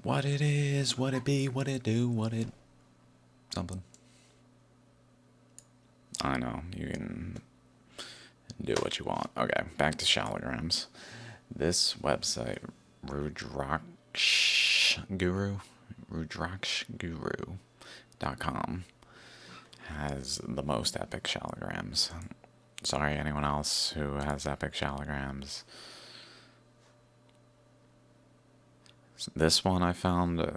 What it is, what it be, what it do, what it something. I know, you can do what you want. Okay, back to shallograms. This website, Rudraksh Guru, RudrakshGuru.com, has the most epic shallograms. Sorry, anyone else who has epic shallograms. This one I found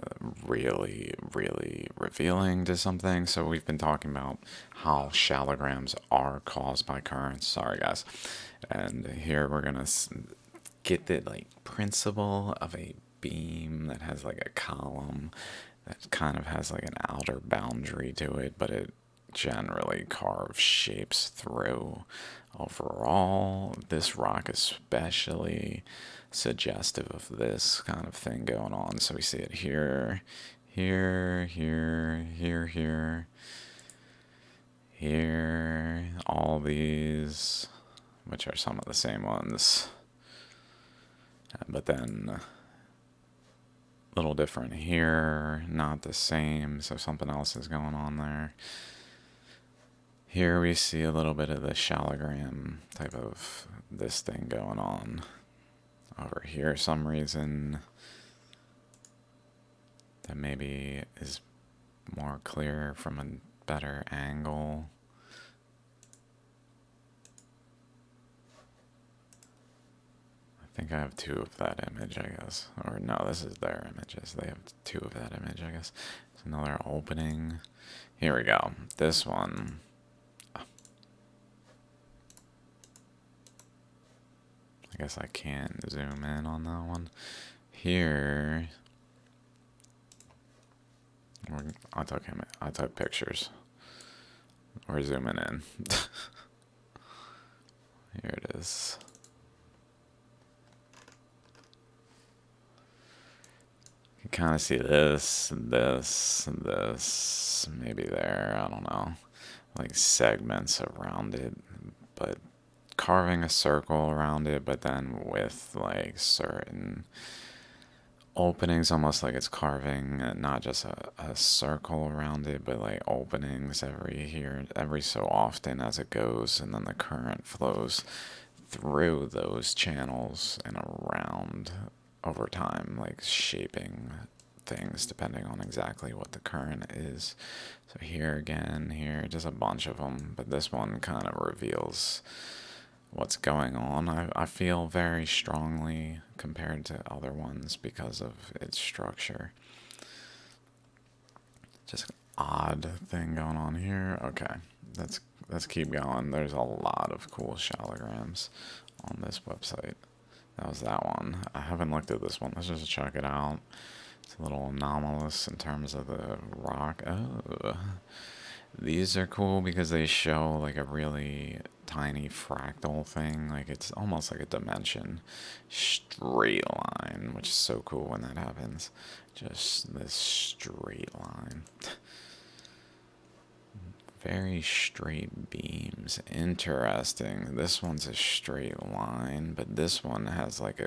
really, really revealing to something. So we've been talking about how shallograms are caused by currents. Sorry, guys. And here we're gonna get the principle of a beam that has like a column that kind of has like an outer boundary to it, but it generally carves shapes through. Overall, this rock especially suggestive of this kind of thing going on. So we see it here, here, here, here, here, here, all these, which are some of the same ones, but then a little different here, not the same, so something else is going on there. Here we see a little bit of the shallogram type of this thing going on. Over here, some reason that maybe is more clear from a better angle. I think I have two of that image, I guess. Or no, this is their images. They have two of that image, I guess. It's another opening. Here we go. This one. I guess I can't zoom in on that one. Here, I took pictures. We're zooming in. Here it is. You can kind of see this, maybe there, I don't know. Like segments around it, but carving a circle around it, but then with like certain openings, almost like it's carving not just a circle around it, but like openings every so often as it goes, and then the current flows through those channels and around over time, like shaping things depending on exactly what the current is. So here again, here, just a bunch of them, but this one kind of reveals what's going on. I feel very strongly compared to other ones because of its structure. Just an odd thing going on here. Okay, let's keep going. There's a lot of cool shallograms on this website. That was that one. I haven't looked at this one. Let's just check it out. It's a little anomalous in terms of the rock. Oh, these are cool because they show like a really tiny fractal thing. Like it's almost like a dimension straight line, which is so cool when that happens. Just this straight line. Very straight beams. Interesting. This one's a straight line, but this one has like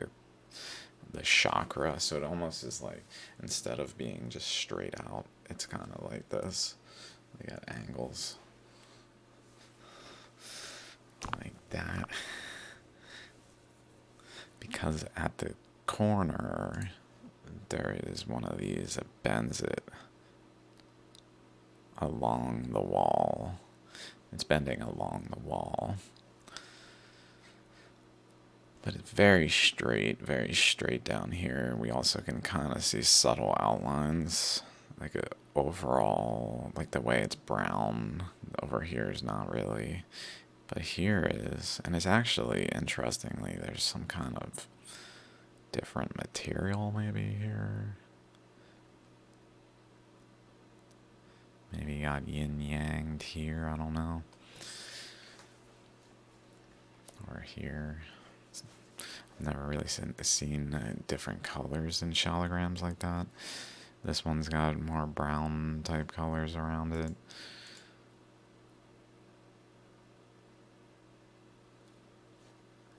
the chakra, so it almost is like, instead of being just straight out, it's kind of like this. We got angles like that. Because at the corner, there is one of these that bends it along the wall. It's bending along the wall. But it's very straight down here. We also can kind of see subtle outlines, like a overall, like the way it's brown over here is not really, but here is. And it's actually, interestingly, there's some kind of different material maybe here. Maybe you got yin yang here, I don't know. Or here. I've never really seen different colors in shallograms like that. This one's got more brown type colors around it.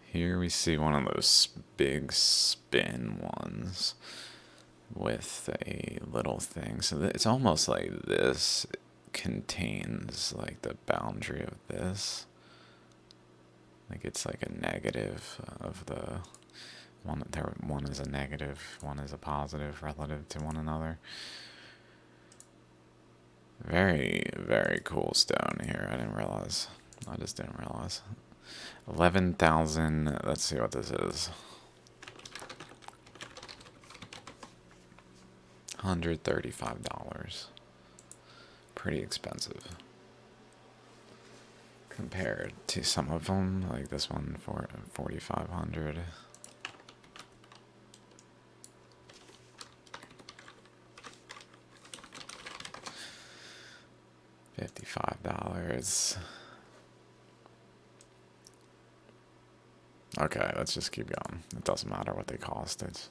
Here we see one of those big spin ones. with a little thing. So it's almost like this contains like the boundary of this. Like it's like a negative of the one. There, one is a negative, one is a positive relative to one another. Very, very cool stone here. I didn't realize. I just didn't realize. 11,000. Let's see what this is. $135. Pretty expensive compared to some of them, like this one for 4,500. $55. Okay, let's just keep going. It doesn't matter what they cost. It's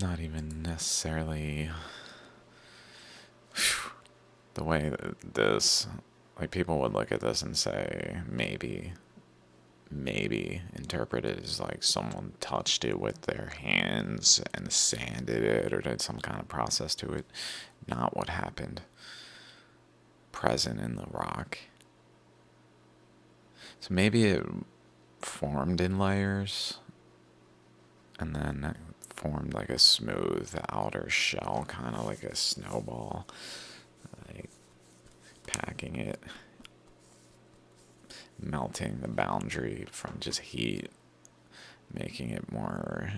not even necessarily the way that this, like, people would look at this and say maybe interpret it as like someone touched it with their hands and sanded it or did some kind of process to it. Not what happened. Present in the rock. So maybe it formed in layers and then formed like a smooth outer shell, kind of like a snowball, like packing it, melting the boundary from just heat, making it more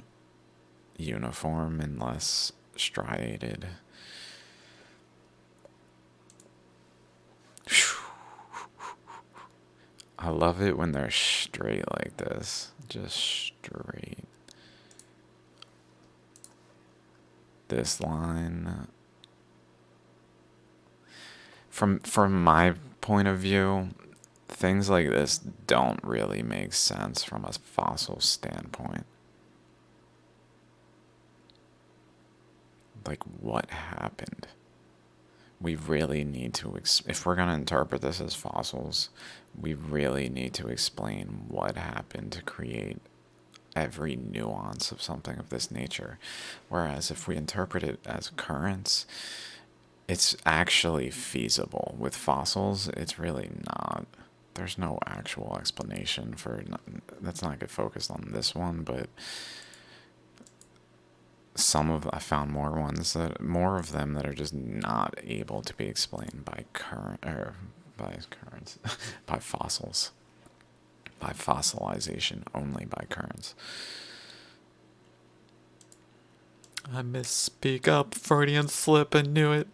uniform and less striated. I love it when they're straight like this, just straight. This line, from my point of view, things like this don't really make sense from a fossil standpoint. Like, what happened? We really need to, if we're going to interpret this as fossils, we really need to explain what happened to create every nuance of something of this nature. Whereas if we interpret it as currents, it's actually feasible. With fossils, it's really not. There's no actual explanation for, that's not get focused on this one, but I found more of them that are just not able to be explained by currents, by fossils, by fossilization, only by currents. I misspeak up, Freudian slip, I knew it.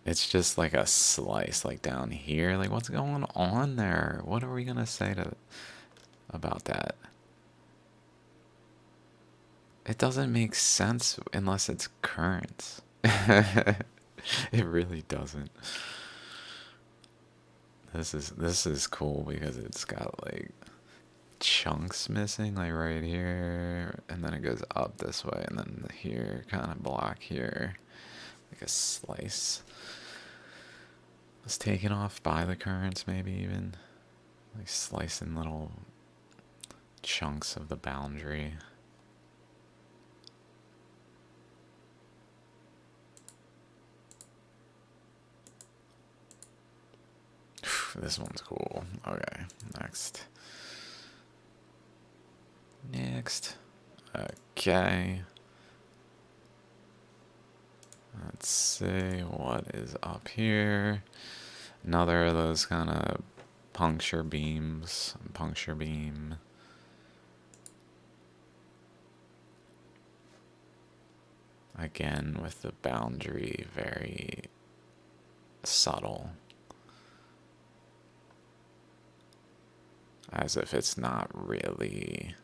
It's just like a slice, like down here. Like, what's going on there? What are we gonna say about that? It doesn't make sense unless it's currents. It really doesn't. This is cool because it's got like chunks missing, like right here, and then it goes up this way, and then here, kind of block here, like a slice. Was taken off by the currents, maybe even like slicing little chunks of the boundary. This one's cool. Okay, next. Okay. Let's see what is up here. Another of those kind of puncture beam. Again, with the boundary very subtle. As if it's not really,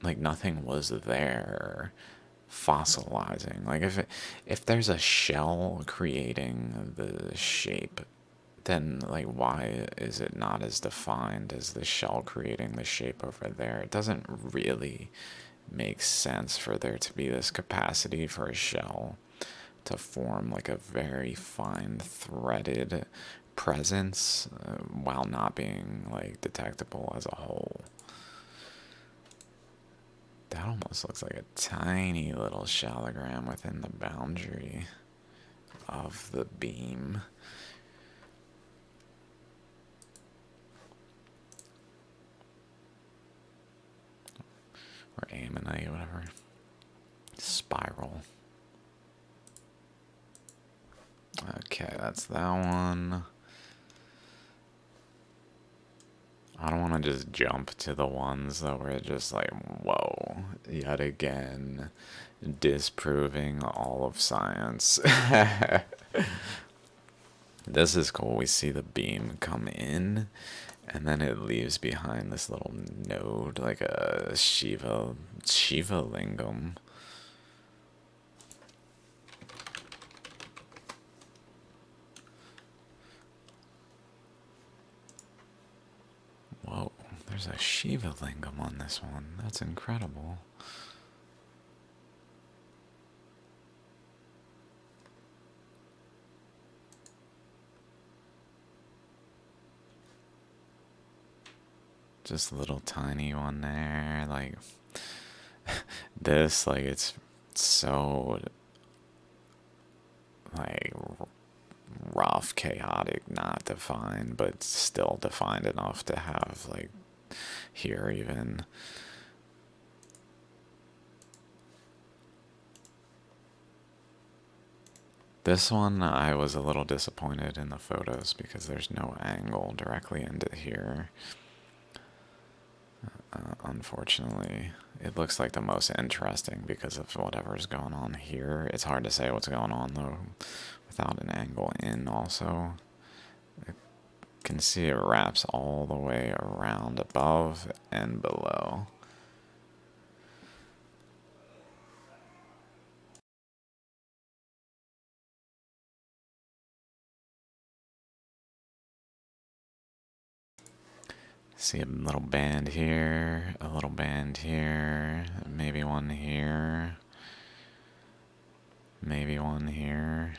like, nothing was there fossilizing. Like, if there's a shell creating the shape, then like why is it not as defined as the shell creating the shape over there? It doesn't really make sense for there to be this capacity for a shell to form like a very fine threaded presence while not being like detectable as a whole. That almost looks like a tiny little shallogram within the boundary of the beam. Or ammonite, whatever. Spiral. Okay, that's that one. I don't want to just jump to the ones that were just like, whoa, yet again, disproving all of science. This is cool. We see the beam come in, and then it leaves behind this little node, like a Shiva lingam. Whoa, there's a Shiva lingam on this one. That's incredible. Just a little tiny one there, like this, like it's so like rough, chaotic, not defined, but still defined enough to have like here even. This one, I was a little disappointed in the photos because there's no angle directly into here. Unfortunately, it looks like the most interesting because of whatever's going on here. It's hard to say what's going on though without an angle in also. You can see it wraps all the way around above and below. See a little band here, a little band here, maybe one here, maybe one here.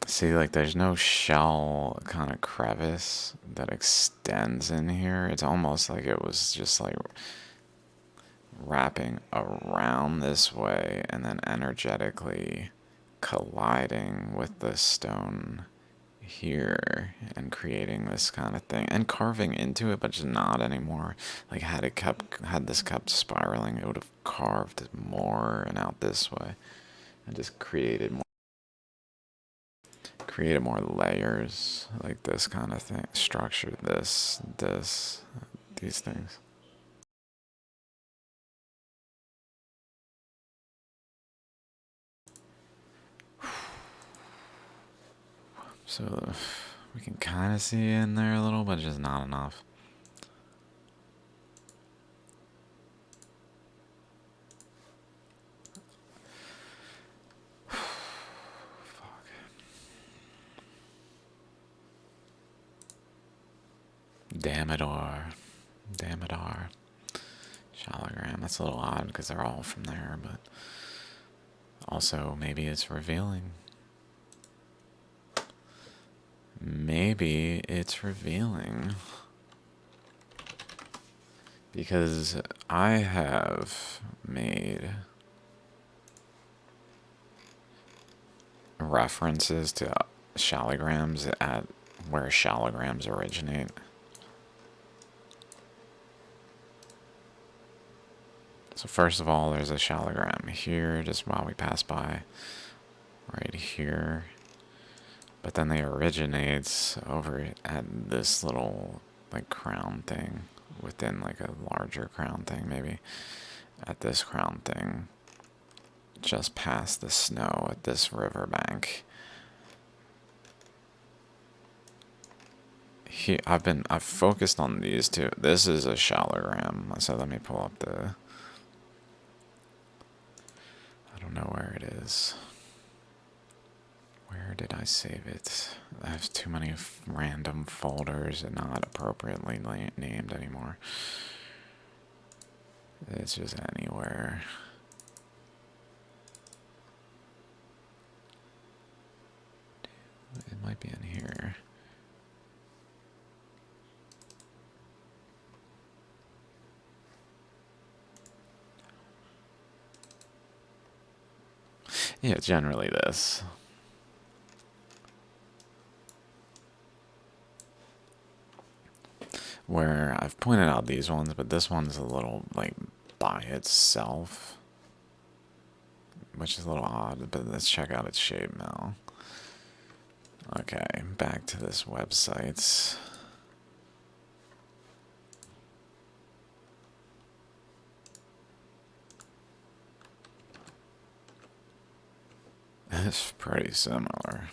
See, like, there's no shell kind of crevice that extends in here. It's almost like it was just like wrapping around this way and then energetically colliding with the stone here and creating this kind of thing and carving into it, but just not anymore. Like had this kept spiraling, it would have carved more and out this way and just created more layers, like this kind of thing, structure these things. So we can kind of see in there a little, but just not enough. Damodar. Damodar. Shallogram. That's a little odd because they're all from there, but also maybe it's revealing. Maybe it's revealing. Because I have made references to shallograms at where shallograms originate. So first of all, there's a shallogram here, just while we pass by, right here. But then they originates over at this little like crown thing, within like a larger crown thing, maybe at this crown thing, just past the snow at this riverbank. I've focused on these two. This is a shallogram, so let me pull up the. I don't know where it is. Where did I save it? I have too many random folders and not appropriately named anymore. It's just anywhere. It might be in here. Yeah, generally this. Where I've pointed out these ones, but this one's a little, like, by itself. Which is a little odd, but let's check out its shape now. Okay, back to this website. It's pretty similar.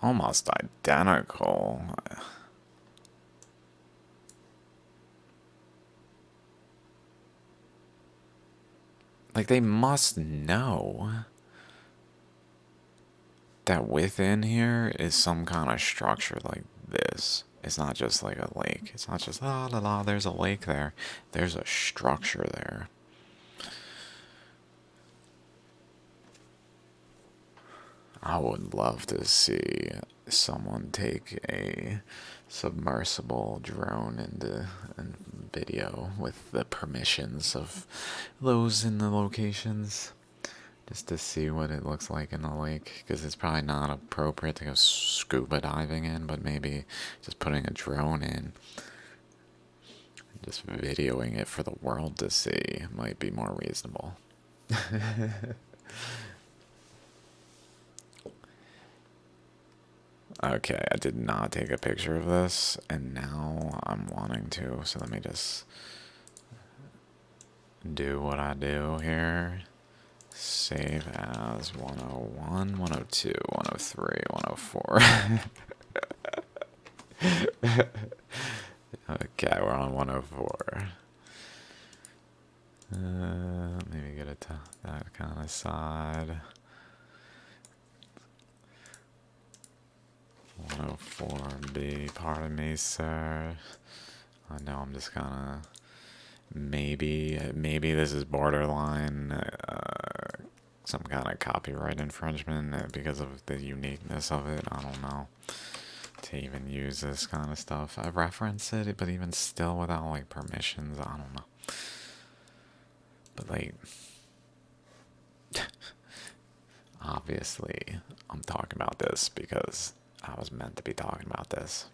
Almost identical. Like, they must know that within here is some kind of structure like this. It's not just like a lake. It's not just, ah, la la, there's a lake there. There's a structure there. I would love to see someone take a submersible drone and video with the permissions of those in the locations, just to see what it looks like in the lake, because it's probably not appropriate to go scuba diving in, but maybe just putting a drone in, just videoing it for the world to see might be more reasonable. Okay, I did not take a picture of this, and now I'm wanting to, so let me just do what I do here. Save as 101, 102, 103, 104. Okay, we're on 104. Maybe get it to that kind of side. 104B, pardon me, sir. I know I'm just gonna. Maybe this is borderline some kind of copyright infringement because of the uniqueness of it. I don't know. To even use this kind of stuff. I reference it, but even still without like permissions, I don't know. But like, obviously, I'm talking about this because I was meant to be talking about this.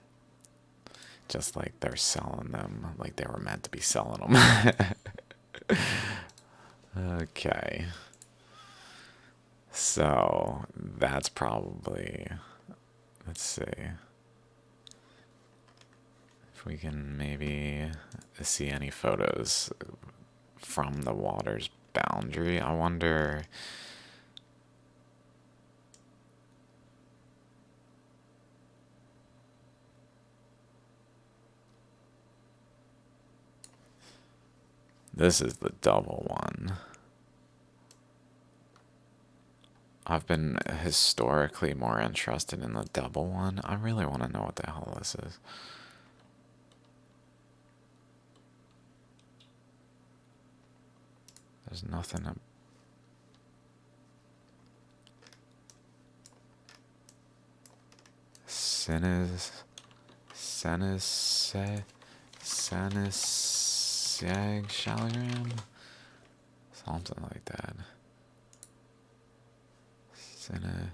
Just like they're selling them, like they were meant to be selling them. Okay. So, that's probably, let's see. If we can maybe see any photos from the water's boundary. I wonder. This is the double one. I've been historically more interested in the double one. I really want to know what the hell this is. There's nothing. Sanisag Shalagram? Something like that. Sina.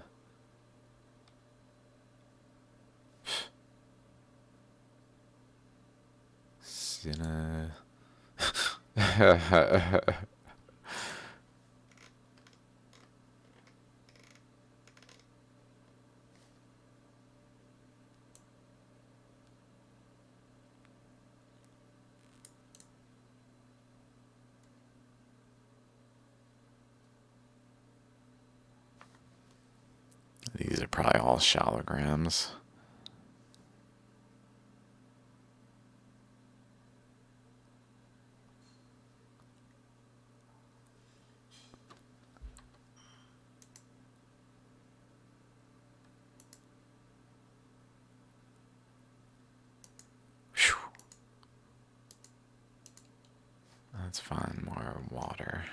probably all shallograms. Phew. Let's find more water.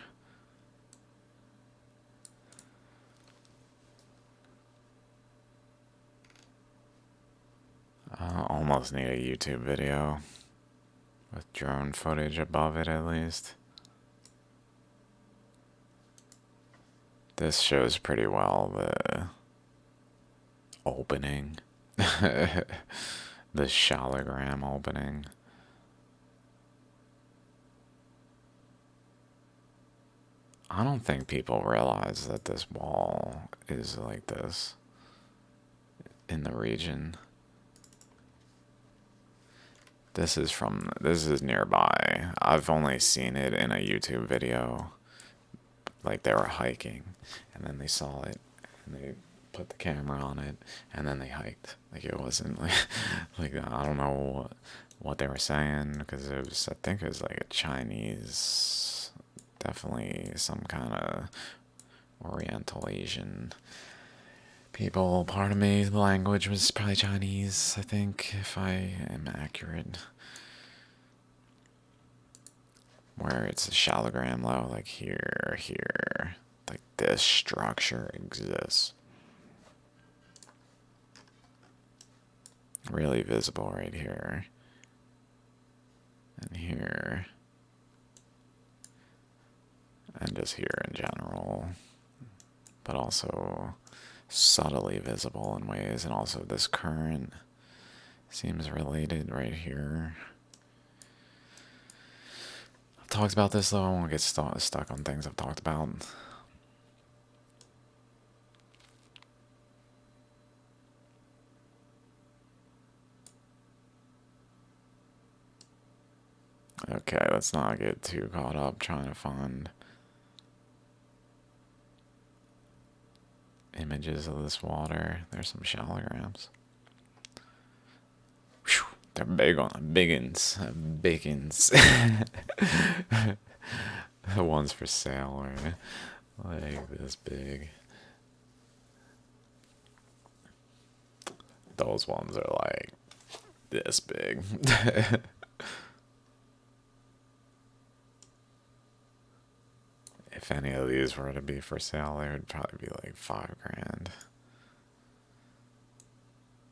I almost need a YouTube video with drone footage above it at least. This shows pretty well the opening. The shallogram opening. I don't think people realize that this wall is like this in the region. This is nearby. I've only seen it in a YouTube video. Like they were hiking and then they saw it and they put the camera on it and then they hiked. Like it wasn't like like I don't know what they were saying because it was, I think it was like a Chinese, definitely some kind of Oriental Asian people. Part of me, the language was probably Chinese, I think, if I am accurate. Where it's a shallogram low, like here, like this structure exists. Really visible right here. And here. And just here in general. But also subtly visible in ways, and also this current seems related right here. I've talked about this though, I won't get stuck on things I've talked about. Okay, let's not get too caught up trying to find images of this water. There's some shallograms. Whew, they're big on biggins. Biggins. The ones for sale are like this big. Those ones are like this big. If any of these were to be for sale, they would probably be like $5 grand.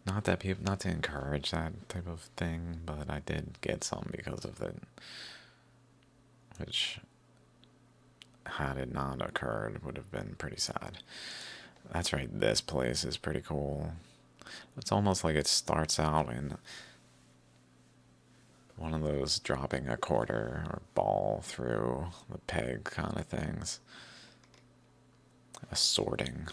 Not that people, not to encourage that type of thing, but I did get some because of it. Which, had it not occurred, would have been pretty sad. That's right, this place is pretty cool. It's almost like it starts out in one of those dropping a quarter or ball through the peg kind of things. A sorting.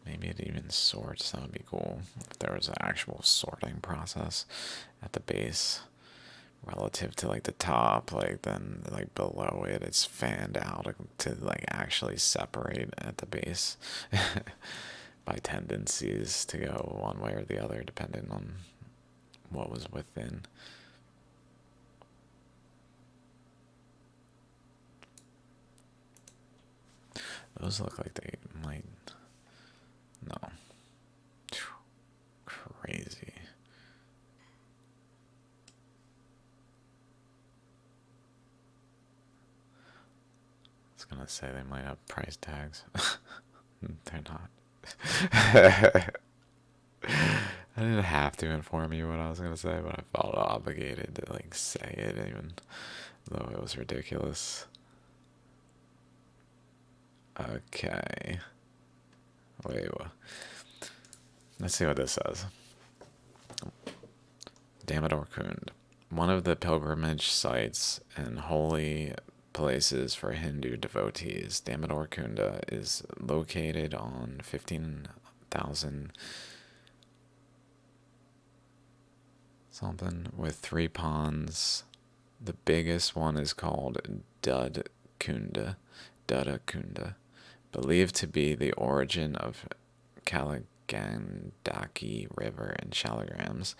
Maybe it even sorts, that would be cool. If there was an actual sorting process at the base relative to like the top, like then like below it it's fanned out to like actually separate at the base by tendencies to go one way or the other depending on what was within. Those look like they might. No. Crazy. I was gonna say they might have price tags. They're not. I didn't have to inform you what I was gonna say, but I felt obligated to like say it even though it was ridiculous. Okay. Wait, let's see what this says. Damodar Kund, one of the pilgrimage sites and holy places for Hindu devotees. Damodar Kunda is located on 15,000 something with 3 ponds. The biggest one is called Dud Kunda, Dutta Kunda, believed to be the origin of Kaligandaki River and shalagrams.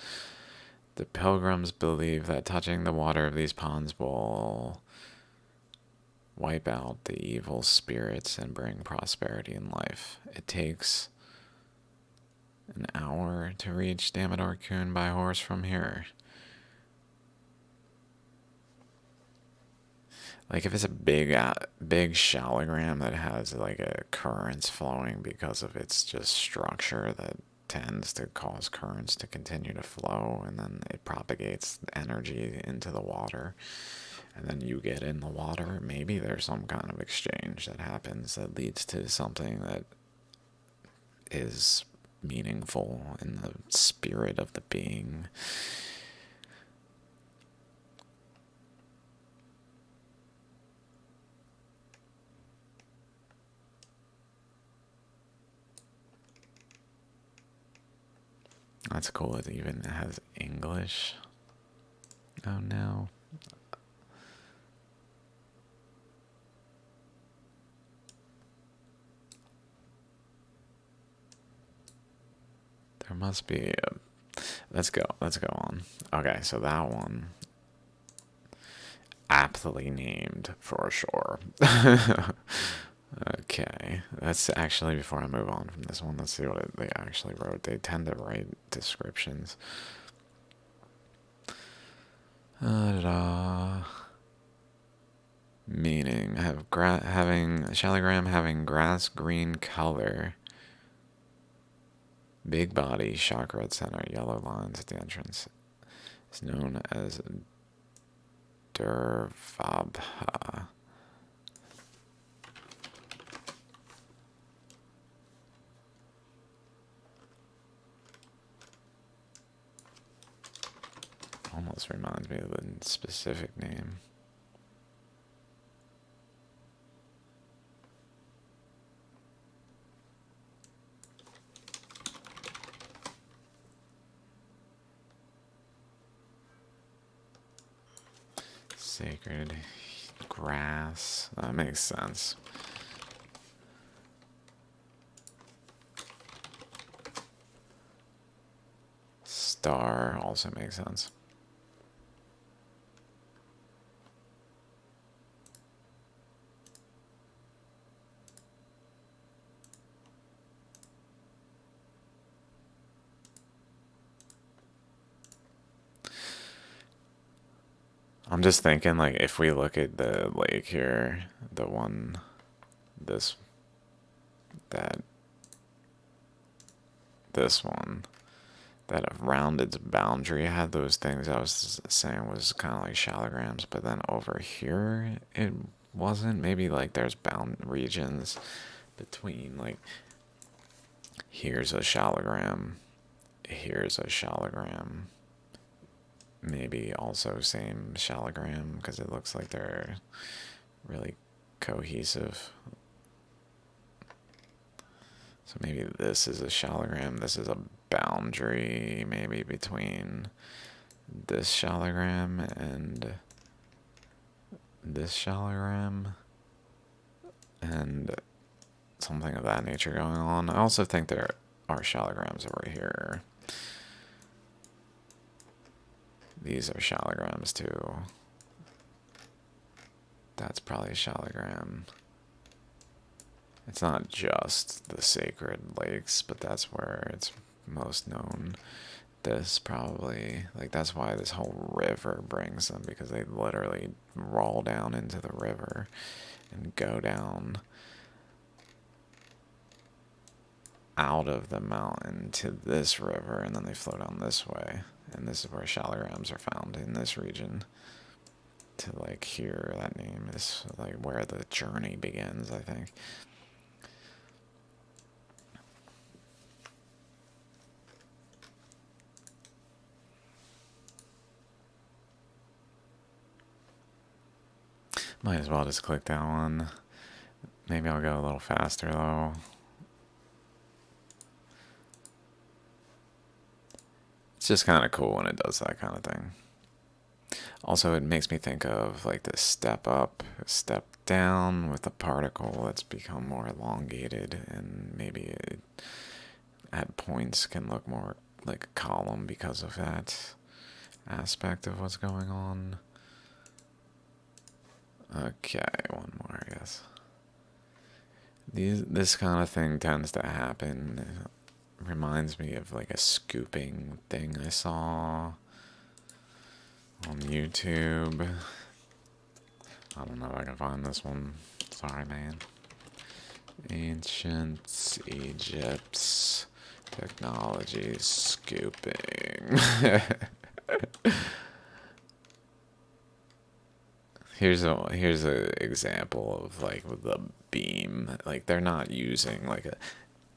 The pilgrims believe that touching the water of these ponds will wipe out the evil spirits and bring prosperity in life. It takes an hour to reach Damodar Kun by horse from here. Like if it's a big shalagram that has like a currents flowing because of its just structure that tends to cause currents to continue to flow, and then it propagates energy into the water, and then you get in the water, maybe there's some kind of exchange that happens that leads to something that is meaningful in the spirit of the being. That's cool. It even has English. Oh no. There must be a... Let's go on. Okay, so that one, aptly named for sure. Okay, that's actually, before I move on from this one, let's see what they actually wrote. They tend to write descriptions. Meaning, having shalagram having grass green color, big body, chakra at center, yellow lines at the entrance. It's known as Durvabha. Almost reminds me of the specific name. Sacred grass. That makes sense. Star also makes sense. I'm just thinking, like, if we look at the lake here, the one, this one, that around its boundary had those things I was saying was kind of like shalagrams, but then over here it wasn't. Maybe like there's bound regions between, like, here's a shalagram, here's a shalagram. Maybe also same shalagram, because it looks like they're really cohesive. So maybe this is a shalagram, this is a boundary maybe between this shalagram and this shalagram, and something of that nature going on. I also think there are shalagrams over here. These are shalagrams too. That's probably a shalagram. It's not just the sacred lakes, but that's where it's most known. This probably, like, that's why this whole river brings them, because they literally roll down into the river and go down out of the mountain to this river, and then they flow down this way. And this is where shalagrams are found, in this region. To, like, here, that name is, like, where the journey begins, I think. Might as well just click that one. Maybe I'll go a little faster, though. It's just kind of cool when it does that kind of thing. Also, it makes me think of like the step up, step down with a particle that's become more elongated, and maybe it, at points can look more like a column because of that aspect of what's going on. Okay, one more, I guess. This kind of thing tends to happen. It reminds me of like a scooping thing I saw on YouTube. I don't know if I can find this one. Sorry, man. Ancient Egypt's technology scooping. Here's a example of like the beam. Like they're not using like a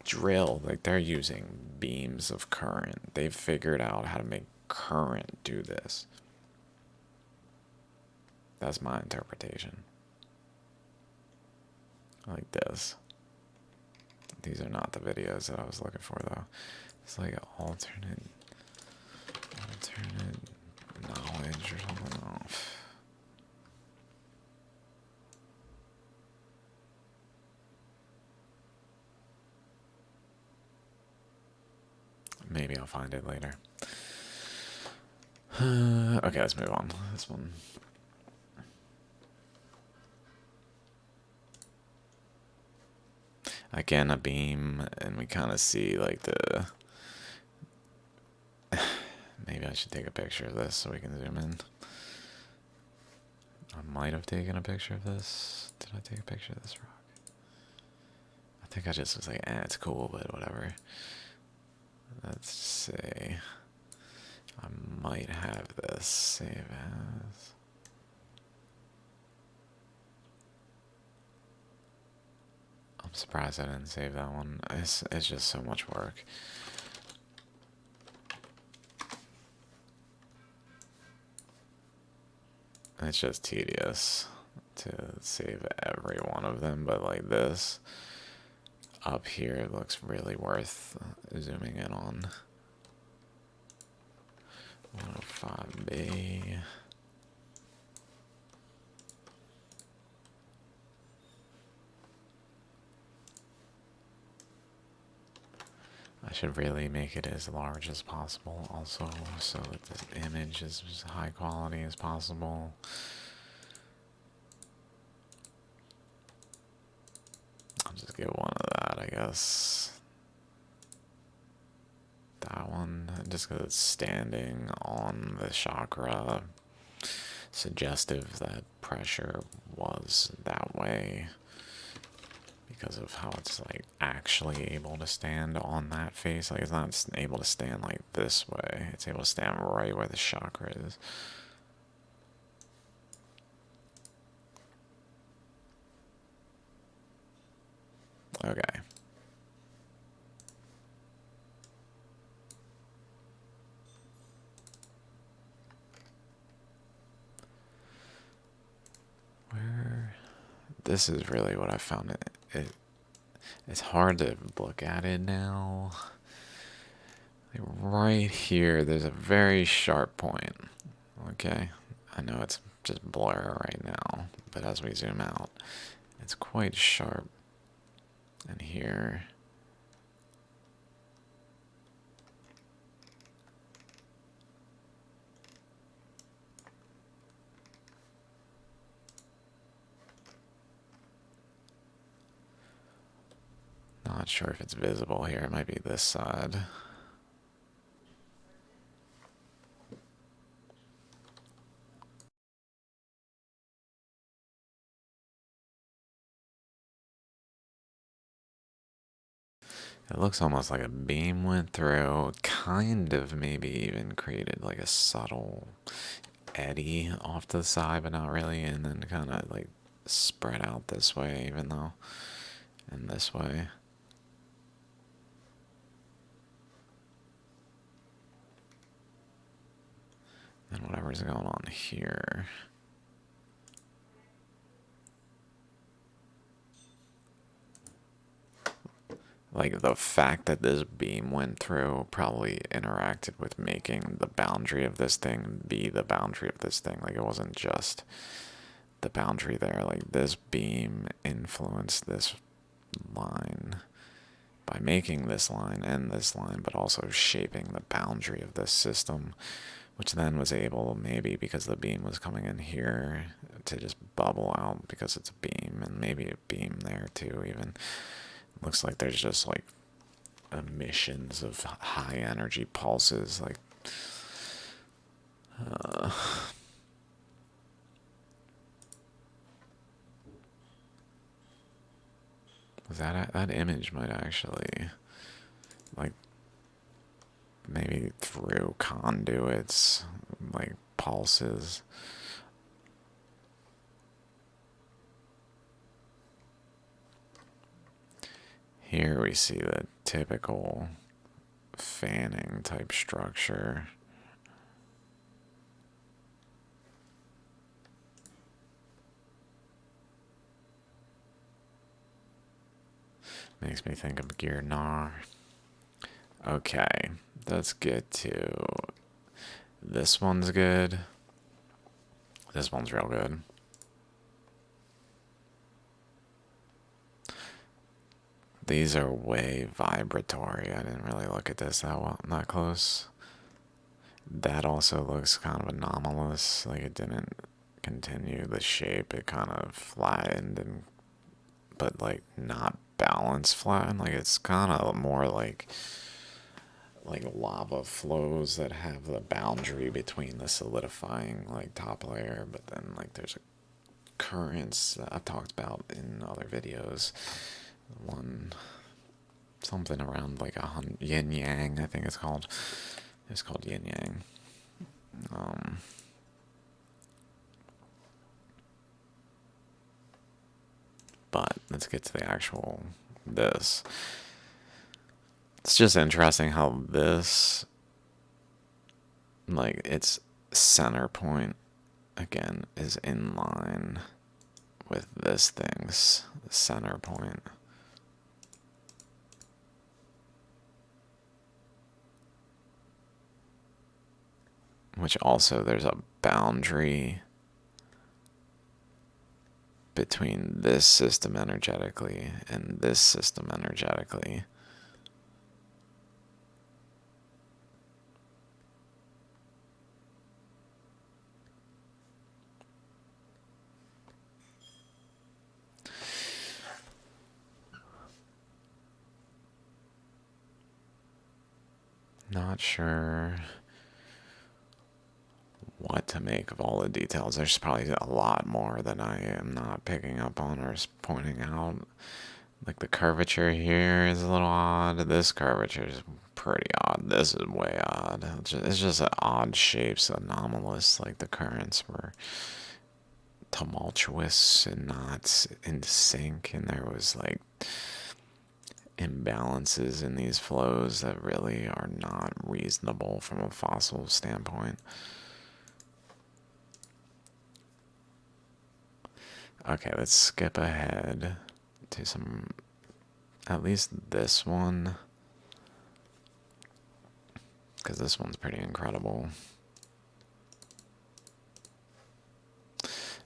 drill. Like they're using beams of current. They've figured out how to make current do this. That's my interpretation. Like this. These are not the videos that I was looking for though. It's like alternate knowledge or something. Oh. Maybe I'll find it later. Okay, let's move on. This one. Again, a beam, and we kind of see like the... Maybe I should take a picture of this so we can zoom in. I might have taken a picture of this. Did I take a picture of this rock? I think I just was like, it's cool, but whatever. Let's see. I might have this save as. I'm surprised I didn't save that one. It's just so much work. It's just tedious to save every one of them, but like this up here looks really worth zooming in on. 105B. I should really make it as large as possible also, so that this image is as high quality as possible. I'll just get one of that, I guess. That one, just because it's standing on the chakra, suggestive that pressure was that way. Because of how it's like actually able to stand on that face. Like it's not able to stand like this way. It's able to stand right where the chakra is. Okay. Where? This is really what I found it's hard to look at it now. Like right here, there's a very sharp point. Okay, I know it's just blur right now, but as we zoom out, it's quite sharp. And here, not sure if it's visible here. It might be this side. It looks almost like a beam went through, kind of maybe even created like a subtle eddy off to the side, but not really, and then kind of like spread out this way, even though, and this way. And whatever's going on here. Like the fact that this beam went through probably interacted with making the boundary of this thing be the boundary of this thing. Like it wasn't just the boundary there. Like this beam influenced this line by making this line and this line, but also shaping the boundary of this system, which then was able, maybe because the beam was coming in here, to just bubble out because it's a beam, and maybe a beam there too even. Looks like there's just like emissions of high energy pulses, like that image might actually, like, maybe through conduits, like pulses. Here we see the typical fanning type structure. Makes me think of Girnar. Okay, let's get to this one's good. This one's real good. These are way vibratory. I didn't really look at this that close. That also looks kind of anomalous. Like it didn't continue the shape. It kind of flattened, and but like not balanced flattened. Like it's kind of more like lava flows that have the boundary between the solidifying like top layer, but then like there's currents that I've talked about in other videos. One something around like yin yang, I think it's called. It's called yin yang. But let's get to the actual this. It's just interesting how this, like, its center point again is in line with this thing's center point. Which also there's a boundary between this system energetically and this system energetically. Not sure what to make of all the details. There's probably a lot more that I am not picking up on or pointing out. Like the curvature here is a little odd. This curvature is pretty odd. This is way odd. It's just an odd shapes, anomalous. Like the currents were tumultuous and not in sync, and there was like imbalances in these flows that really are not reasonable from a fossil standpoint. Okay, let's skip ahead to some, at least this one, because this one's pretty incredible.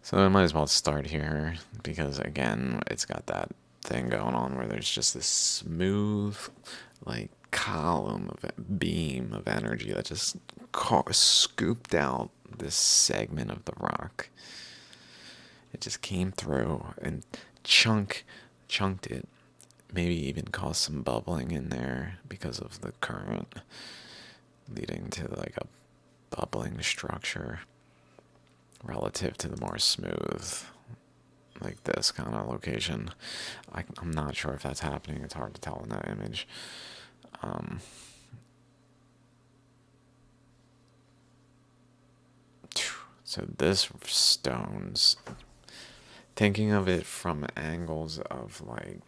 So I might as well start here, because again, it's got that thing going on where there's just this smooth, like, column of beam of energy that just scooped out this segment of the rock. It just came through and chunked it. Maybe even caused some bubbling in there because of the current, leading to like a bubbling structure relative to the more smooth, like this kind of location. I'm not sure if that's happening. It's hard to tell in that image. So this stone's, thinking of it from angles of like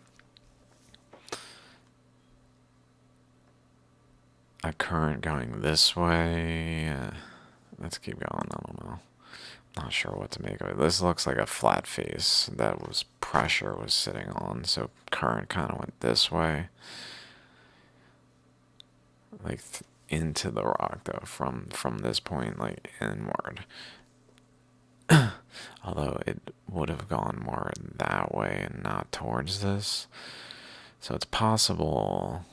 a current going this way. Let's keep going. I don't know. Not sure what to make of it. This looks like a flat face that was pressure was sitting on, so current kind of went this way, like into the rock though, from this point like inward. Although it would have gone more that way and not towards this. So it's possible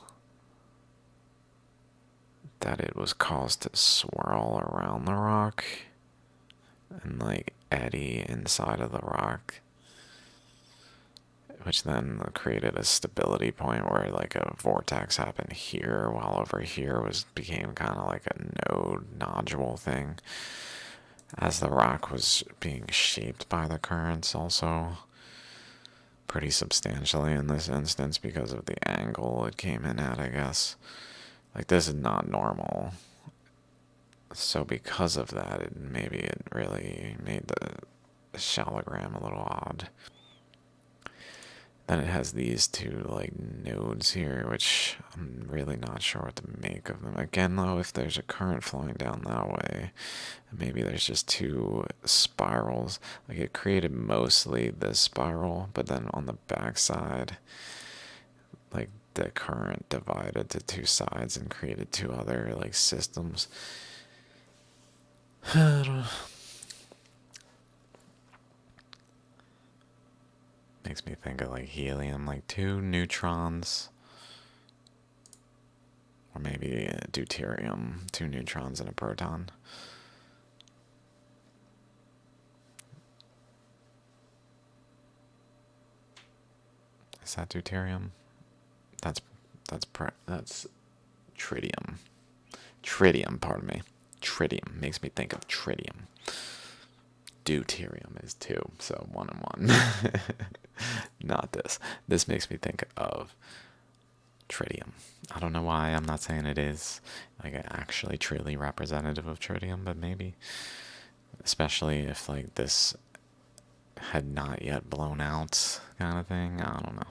that it was caused to swirl around the rock and like eddy inside of the rock, which then created a stability point where like a vortex happened here, while over here became kind of like a nodule thing, as the rock was being shaped by the currents also pretty substantially in this instance because of the angle it came in at, I guess. Like, this is not normal. So because of that, maybe it really made the shallogram a little odd. Then it has these two like nodes here, which I'm really not sure what to make of them. Again, though, if there's a current flowing down that way, maybe there's just two spirals. Like, it created mostly this spiral, but then on the back side, like, the current divided to two sides and created two other like systems. Makes me think of like helium, like two neutrons, or maybe deuterium, two neutrons and a proton. Is that deuterium? That's tritium. Tritium, pardon me. Tritium makes me think of tritium. Deuterium is two, so 1 and 1. Not this. This makes me think of tritium. I don't know why. I'm not saying it is like actually truly representative of tritium, but maybe, especially if like this had not yet blown out kind of thing. I don't know.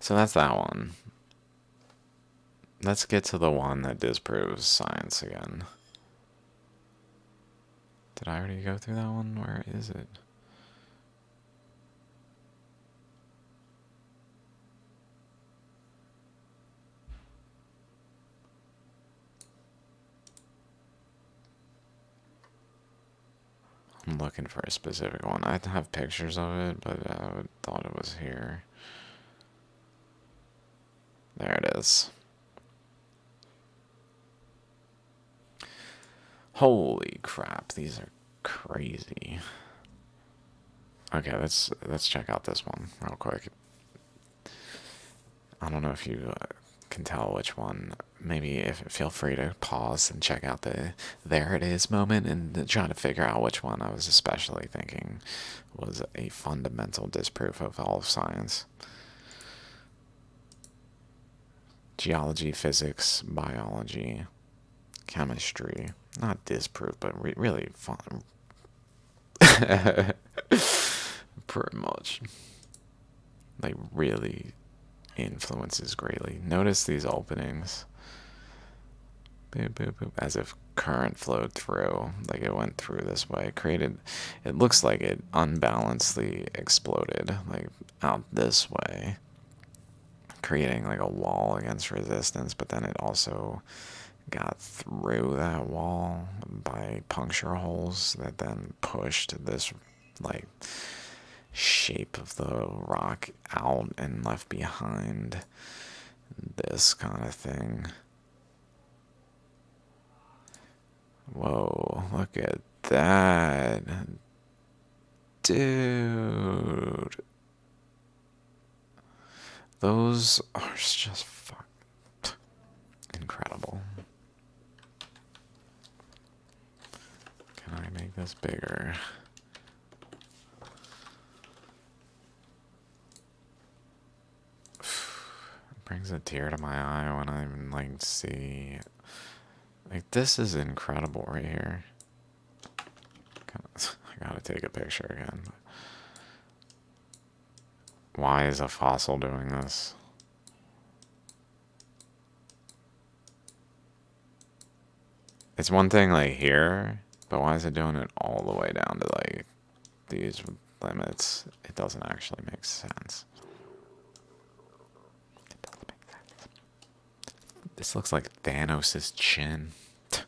So that's that one. Let's get to the one that disproves science again. Did I already go through that one? Where is it? I'm looking for a specific one. I have pictures of it, but I thought it was here. There it is. Holy crap, these are crazy. Okay, let's check out this one real quick. I don't know if you can tell which one. Maybe feel free to pause and check out the "there it is" moment and try to figure out which one I was especially thinking was a fundamental disproof of all of science. Geology, physics, biology, chemistry. Not disproof, but really fun. Pretty much. Like, really influences greatly. Notice these openings. Boop, boop, boop. As if current flowed through. Like, it went through this way. It looks like it unbalancedly exploded. Like, out this way. Creating like a wall against resistance, but then it also got through that wall by puncture holes that then pushed this like shape of the rock out and left behind this kind of thing. Whoa, look at that. Dude. Those are just incredible. Can I make this bigger? It brings a tear to my eye when I like see. Like, this is incredible right here. I gotta take a picture again. Why is a fossil doing this? It's one thing like here, but why is it doing it all the way down to like these limits? It doesn't actually make sense. It doesn't make sense. This looks like Thanos' chin. I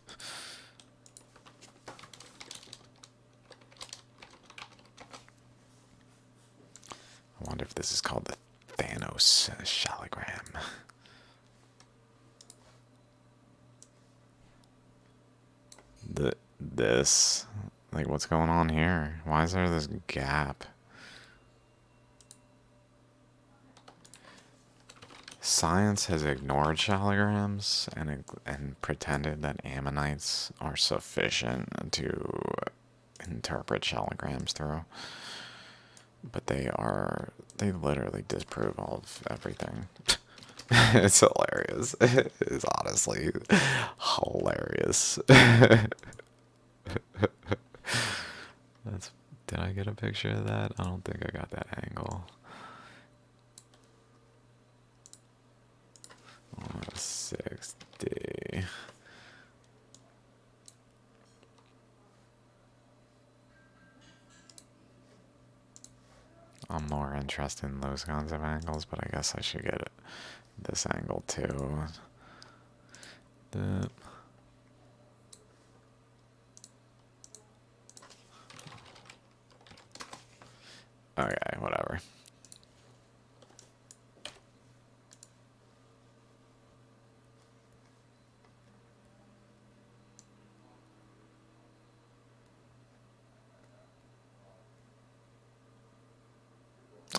wonder if this is called the Thanos Shalogram. This, like, what's going on here? Why is there this gap? Science has ignored shallograms and pretended that ammonites are sufficient to interpret shallograms through. But they literally disprove all of everything. It's hilarious. It is honestly hilarious. Did I get a picture of that? I don't think I got that angle. 60. I'm more interested in those kinds of angles, but I guess I should get this angle too. Okay, whatever.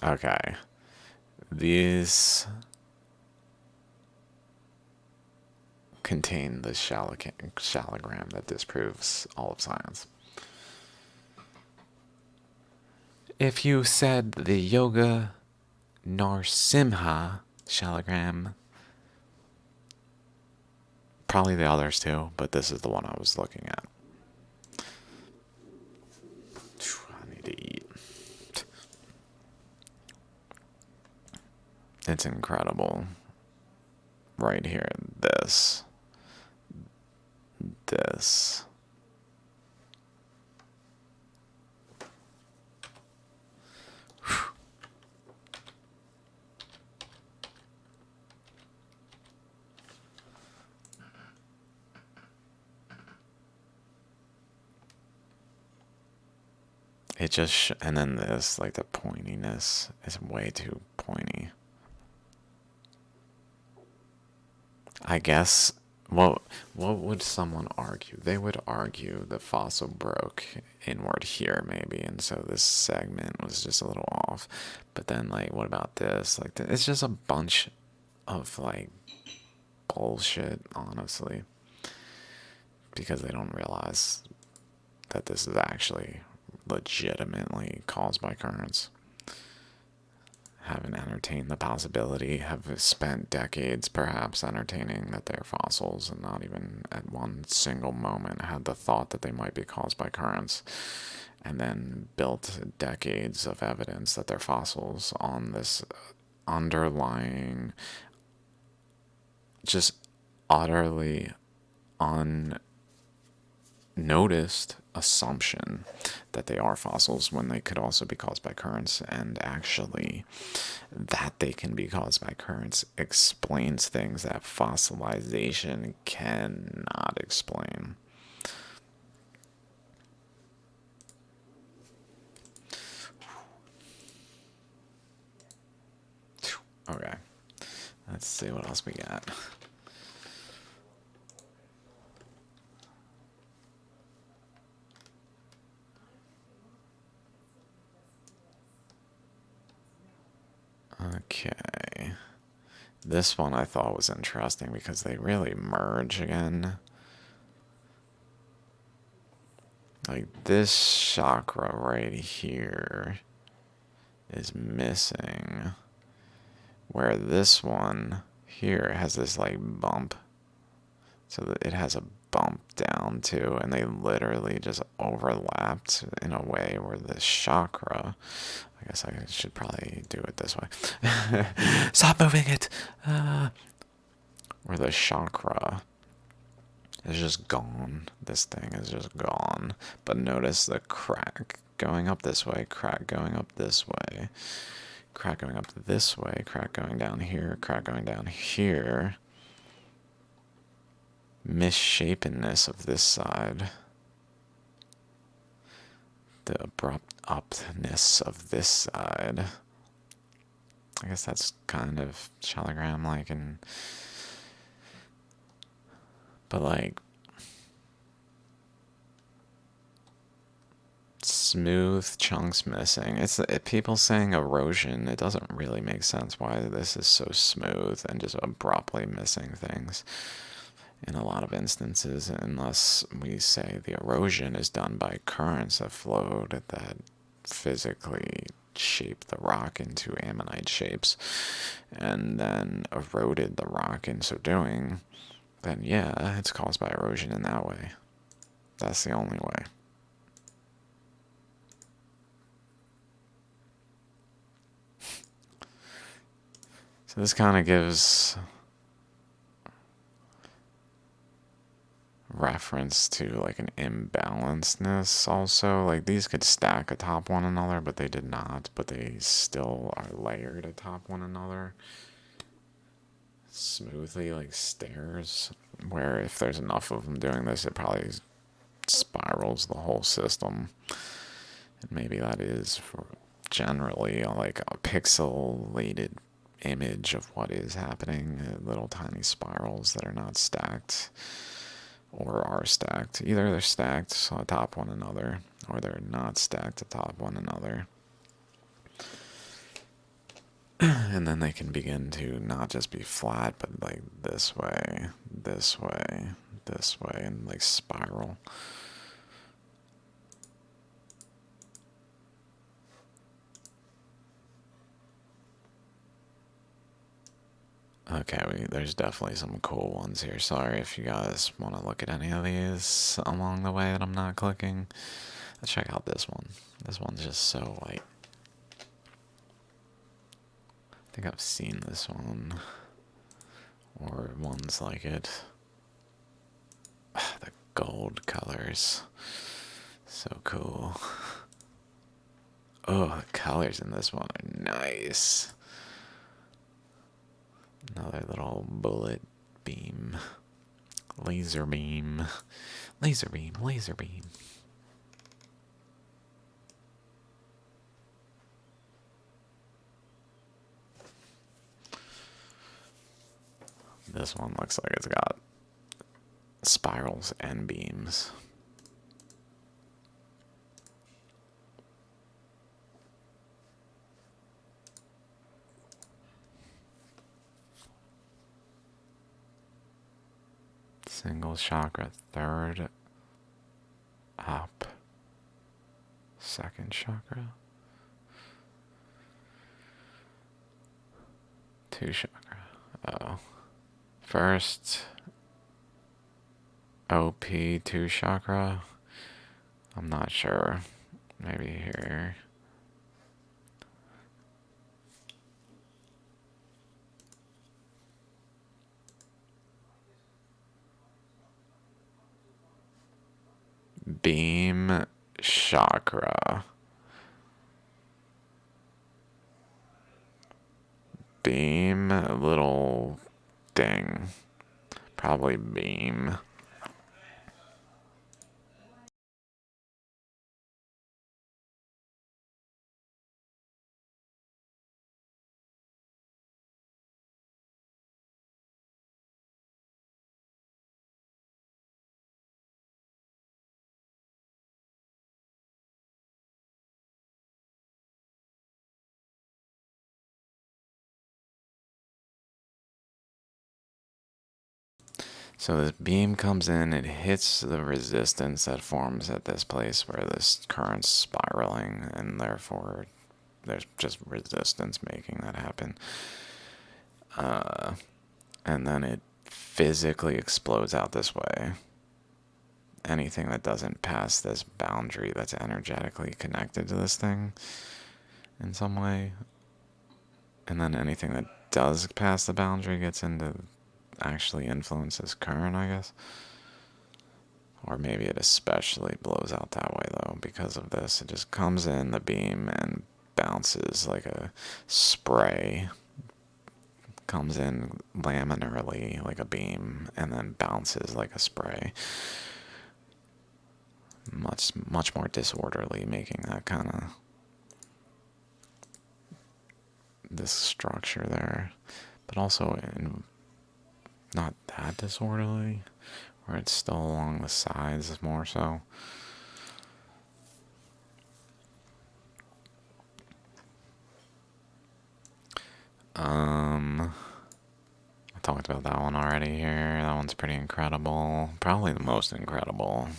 Okay. These contain the shallogram that disproves all of science. If you said the Yoga Narsimha shallogram, probably the others too, but this is the one I was looking at. I need to eat. It's incredible. Right here, this. It just, and then this, like the pointiness is way too pointy. I guess, what would someone argue? They would argue the fossil broke inward here, maybe, and so this segment was just a little off. But then, like, what about this? Like, it's just a bunch of, like, bullshit, honestly. Because they don't realize that this is actually legitimately caused by currents. Haven't entertained the possibility, have spent decades perhaps entertaining that they're fossils, and not even at one single moment had the thought that they might be caused by currents, and then built decades of evidence that they're fossils on this underlying, just utterly unnoticed assumption that they are fossils when they could also be caused by currents, and actually that they can be caused by currents explains things that fossilization cannot explain. Okay, let's see what else we got. Okay. This one I thought was interesting because they really merge again. Like, this chakra right here is missing, where this one here has this, like, bump. So that it has a bump down too, and they literally just overlapped in a way where the chakra, I guess I should probably do it this way. Stop moving it! Where the chakra is just gone. This thing is just gone. But notice the crack going up this way, crack going up this way, crack going up this way, crack going down here, crack going down here. Misshapenness of this side. The abrupt upness of this side. I guess that's kind of shallogram-like, and but like smooth chunks missing. People saying erosion. It doesn't really make sense why this is so smooth and just abruptly missing things in a lot of instances, unless we say the erosion is done by currents that flowed that physically shaped the rock into ammonite shapes and then eroded the rock in so doing, then yeah, it's caused by erosion in that way. That's the only way. So this kind of gives reference to like an imbalancedness also. Like these could stack atop one another, but they did not, but they still are layered atop one another smoothly, like stairs, where if there's enough of them doing this, it probably spirals the whole system. And maybe that is for generally like a pixelated image of what is happening, little tiny spirals that are not stacked or are stacked. Either they're stacked atop one another or they're not stacked atop one another. And then they can begin to not just be flat, but like this way, this way, this way, and like spiral. Okay, there's definitely some cool ones here. Sorry if you guys want to look at any of these along the way that I'm not clicking. Let's check out this one. This one's just so like... I think I've seen this one. Or ones like it. The gold colors. So cool. Oh, the colors in this one are nice. Another little bullet beam. Laser beam. Laser beam, laser beam. This one looks like it's got spirals and beams. Single chakra, third up. Second chakra. Two chakra. Oh. First OP 2 chakra. I'm not sure. Maybe here. Beam chakra. Beam, little thing. Probably beam. So this beam comes in, it hits the resistance that forms at this place where this current's spiraling, and therefore there's just resistance making that happen. And then it physically explodes out this way. Anything that doesn't pass this boundary that's energetically connected to this thing in some way. And then anything that does pass the boundary gets into actually influences current, I guess. Or maybe it especially blows out that way though because of this. It just comes in the beam and bounces like a spray. Comes in laminarly like a beam and then bounces like a spray. Much more disorderly, making that kind of this structure there, but also not that disorderly, where it's still along the sides more so. I talked about that one already here. That one's pretty incredible. Probably the most incredible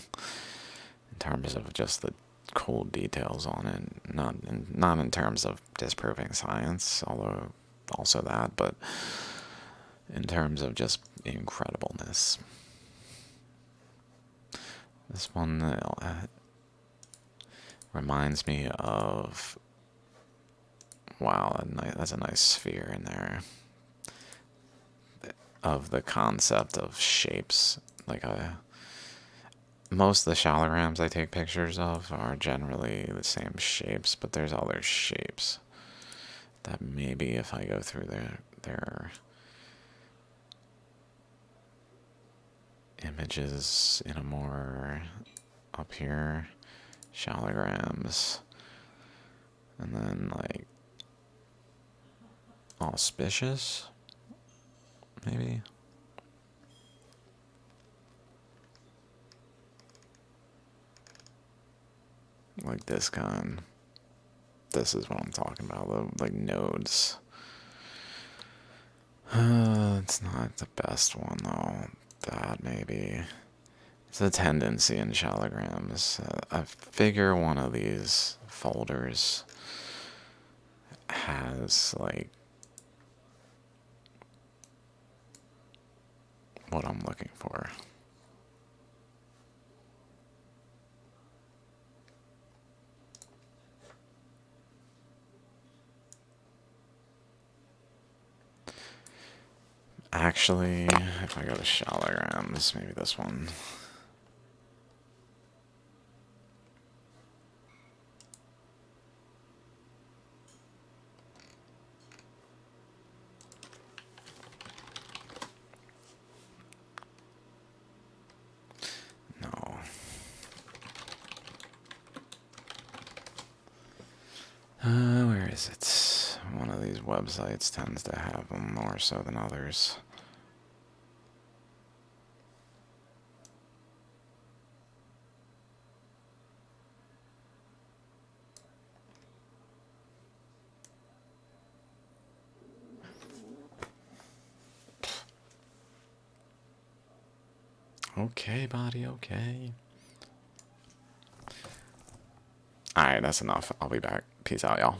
in terms of just the cool details on it. Not in terms of disproving science, although also that, but in terms of just incredibleness. This one reminds me of, wow, that's a nice sphere in there. Of the concept of shapes. Most of the shallograms I take pictures of are generally the same shapes, but there's other shapes that maybe if I go through their images in a more up here, shallograms, and then like auspicious, maybe. Like this kind. This is what I'm talking about, like nodes. It's not the best one though. That maybe. It's a tendency in shallograms. I figure one of these folders has like what I'm looking for. Actually, if I go to shallograms, maybe this one. No. Where is it? One of these websites tends to have them more so than others. Okay, buddy, okay. Alright, that's enough. I'll be back. Peace out, y'all.